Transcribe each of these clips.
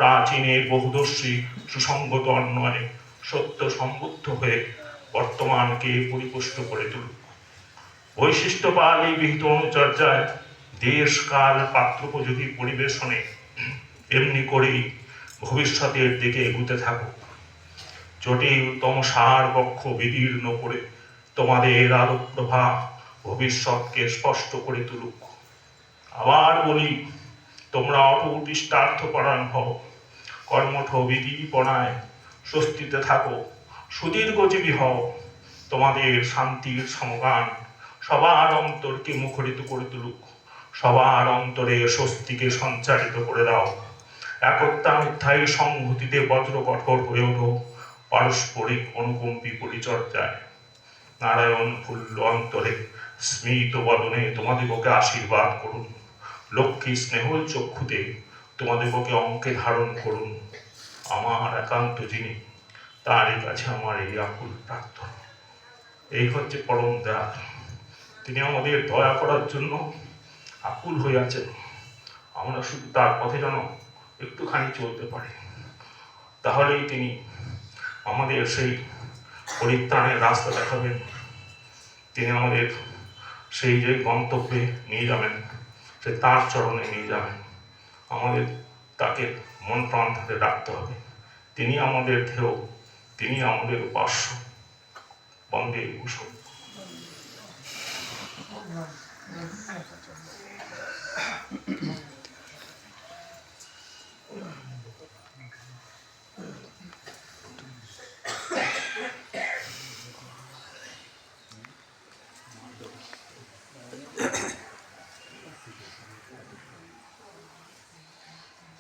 প্রাচীনের বহুদর্শী সুসংগত অন্বয়ে সত্য সম্বুদ্ধ হয়ে বর্তমানকে পরিপুষ্ট করে তুলুক। বৈশিষ্ট্যপালী বিহিত অনুচর্যায় দেশ কাল পাত্রোপযোগী পরিবেশনে এমনি করেই ভবিষ্যতের দিকে এগুতে থাকুক। জটিলতম সার বক্ষ বিদীর্ণ করে তোমাদের আলোকপ্রভা ভবিষ্যৎকে স্পষ্ট করে তুলুক। আবার বলি, তোমরা অটুট ইষ্টার্থপরায়ণ হও, কর্মঠ বিধিপনায় স্বস্তিতে থাকো, সুদীর্ঘজীবী হও। তোমাদের শান্তির সমগান সবার অন্তরকে মুখরিত করে তুলুক, সবার অন্তরে স্বস্তিকে সঞ্চারিত করে দাও। একত্রানুধ্যায়ী সংহতিতে বজ্র কঠোর হয়ে ওঠো, পারস্পরিক অনুকম্পী পরিচর্যায়। নারায়ণ ফুল্ল অন্তরে স্মিত বদনে তোমাদিগকে আশীর্বাদ করুন, লক্ষ্মী স্নেহল চক্ষুতে তোমাদিগকে অঙ্কে ধারণ করুন। আমার একান্ত যিনি, তারই কাছে আমার এই আকুল প্রার্থনা। এই হচ্ছে পরম দয়াল, তিনি আমাদের দয়া করার জন্য আকুল হয়ে আছেন। আমরা শুধু তার পথে যেন একটুখানি চলতে পারি, তাহলেই তিনি আমাদের সেই পরিত্রাণের রাস্তা দেখাবেন, তিনি আমাদের সেই যে গন্তব্যে নিয়ে যাবেন, সে তার চরণে নিয়ে যাবেন। আমাদের তাকে মন প্রাণ থেকে ডাকতে হবে। তিনি আমাদের ধ্যেয়, তিনি আমাদের উপাস্য। বন্দে ভূষণ।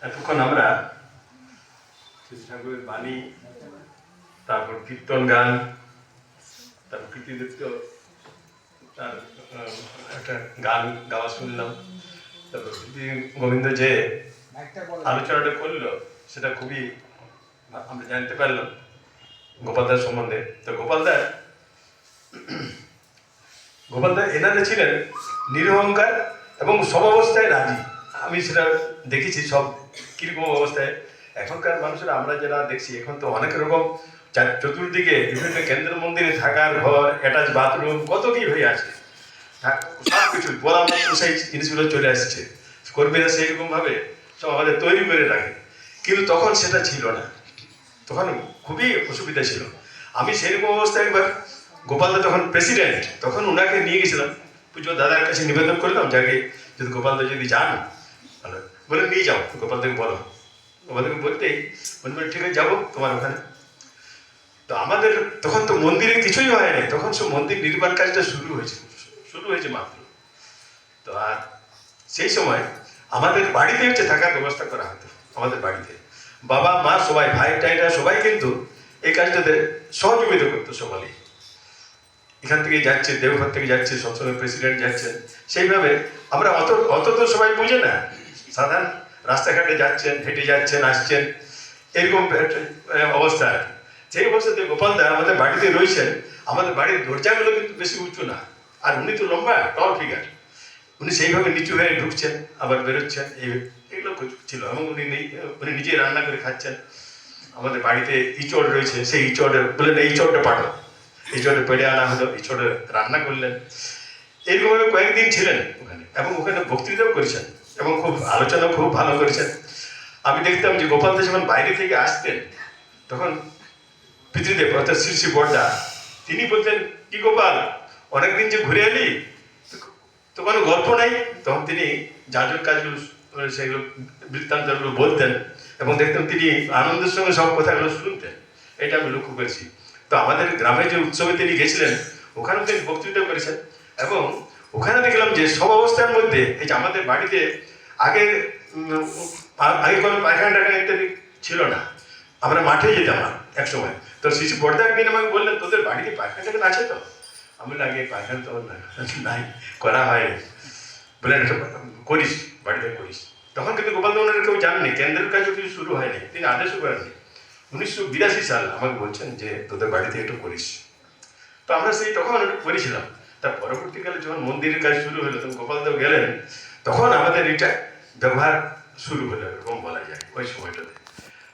এতক্ষণ আমরা ঠাকুরের বাণী, তারপর কীর্তন গান, তারপর কৃতিদত্ত তার একটা গান গাওয়া শুনলাম। তারপর গোবিন্দ যে আলোচনাটা করলো সেটা খুবই আমরা জানতে পারলাম গোপালদার সম্বন্ধে। তো গোপালদা এনারা ছিলেন নিরহংকার এবং সব অবস্থায় রাজি। আমি সেটা দেখেছি সব কীরকম অবস্থায়। এখনকার মানুষেরা আমরা যারা দেখছি, এখন তো অনেক রকম চতুর্দিকে বিভিন্ন কেন্দ্র মন্দিরে থাকার ঘর, অ্যাটাচ বাথরুম, কত কি হয়ে আছে, সব কিছু বলা মাত্র সেই জিনিসগুলো চলে আসছে। কর্মীরা সেইরকমভাবে সব আমাদের তৈরি করে রাখে, কিন্তু তখন সেটা ছিল না, তখন খুবই অসুবিধা ছিল। আমি সেরকম অবস্থায় একবার গোপালদা যখন প্রেসিডেন্ট, তখন ওনাকে নিয়ে গেছিলাম পুজো দাদার কাছে, নিবেদন করলাম যাকে যদি গোপালদা যদি যান ভালো বলে নিয়ে যাও, গোপালদাকে বলো। গোপালদাকে বলতেই বলবেন ঠিক আছে যাবো তোমার ওখানে। তো আমাদের তখন তো মন্দিরে কিছুই হয়নি, তখন সব মন্দির নির্মাণ কাজটা শুরু হয়েছে মাত্র। তো আর সেই সময় আমাদের বাড়িতে হচ্ছে থাকার ব্যবস্থা করা হতো। আমাদের বাড়িতে বাবা মা সবাই, ভাই টাইরা সবাই কিন্তু এই কাজটাতে সহযোগিতা করতো সকলেই। এখান থেকে যাচ্ছে, দেওঘর থেকে যাচ্ছে, সবসময় প্রেসিডেন্ট যাচ্ছেন, সেইভাবে আমরা অত তো সবাই বুঝে না। সাধারণ রাস্তাঘাটে যাচ্ছেন, হেঁটে যাচ্ছেন, আসছেন, এরকম অবস্থা। সেই অবস্থাতে গোপালদা আমাদের বাড়িতে রয়েছেন। আমাদের বাড়ির দরজাগুলো কিন্তু বেশি উঁচু না, আর উনি তো লম্বা টল ফিগার, উনি সেইভাবে নিচু হয়ে ঢুকছেন আবার বেরোচ্ছেন, এগুলো ছিল। এবং উনি নিজে রান্না করে খাচ্ছেন। আমাদের বাড়িতে ইঁচড় রয়েছে, সেই ইঁচড়ে বললেন এই ইঁচড়টা পাঠো, ইঁচড়ে পেড়ে আনা হলো, ইঁচড়ে রান্না করলেন। এইরকমভাবে কয়েকদিন ছিলেন ওখানে, এবং ওখানে বক্তৃতাও করেছেন এবং খুব আলোচনাও খুব ভালো করেছেন। আমি দেখতাম যে গোপালদা যখন বাইরে থেকে আসতেন, তখন পিতৃদেব অর্থাৎ শ্রী শ্রী বড়দা তিনি বলতেন, কি গোপাল অনেকদিন যে ঘুরে এলি, তো কোনো গল্প নাই। তখন তিনি যাজক কাজগুলো সেগুলো বৃত্তান্তগুলো বলতেন, এবং দেখতাম তিনি আনন্দের সঙ্গে সব কথাগুলো শুনতেন। এটা আমি লক্ষ্য করেছি। তো আমাদের গ্রামে যে উৎসবে তিনি গেছিলেন, ওখানেও তিনি বক্তৃতা করেছেন। এবং ওখানে দেখলাম যে সব অবস্থার মধ্যে এই যে আমাদের বাড়িতে আগে কোনো পায়খানা টায়খানা ইত্যাদি ছিল না, আমরা মাঠে যেতাম এক সময়। তো শিশু বড়দা একদিন আমাকে বললেন, তোদের বাড়িতে পায়খানা টায়খানা আছে তো? আমি আগে পায়খানা তো নাই, করা হয়, বললেন করিস, বাড়িতে করিস। তখন কিন্তু গোপালদা ওনারা কেউ জানেনি, কেন্দ্রের কাজও কিছু শুরু হয়নি, তিনি আদেশও করেননি। 1982 সাল আমাকে বলছেন যে তোদের বাড়িতে একটু করিস। তো আমরা সেই তখন একটু করেছিলাম। তার পরবর্তীকালে যখন মন্দিরের কাজ শুরু হলো, তখন গোপালদাও গেলেন, তখন আমাদের এটা ব্যবহার শুরু হলো, এরকম বলা যায় ওই সময়টাতে।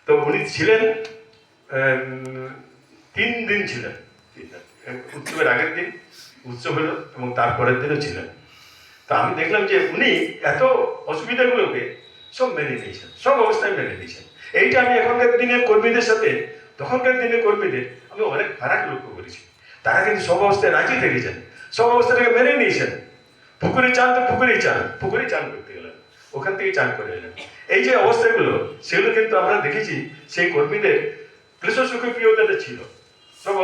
তো উনি ছিলেন 3 দিন ছিলেন। উৎসবের আগের দিন উৎসব হলো এবং তারপরের দিনও ছিলেন। তা আমি দেখলাম যে উনি এত অসুবিধাগুলোকে সব মেনে নিয়েছেন, সব অবস্থায় মেনে নিয়েছেন। এইটা আমি এখনকার দিনের কর্মীদের সাথে তখনকার দিনের কর্মীদের আমি অনেক ফারাক লক্ষ্য করেছি। তারা কিন্তু সব অবস্থায় রাজি থেকেছেন, সব অবস্থাটাকে মেনে নিয়েছেন। পুকুরে চান তো পুকুরেই চান করতে গেলেন, ওখান থেকে চান করে এলেন। এই যে অবস্থাগুলো সেগুলো কিন্তু আমরা দেখেছি সেই কর্মীদের কৃষ্ণ সুখপ্রিয়তাটা ছিল সব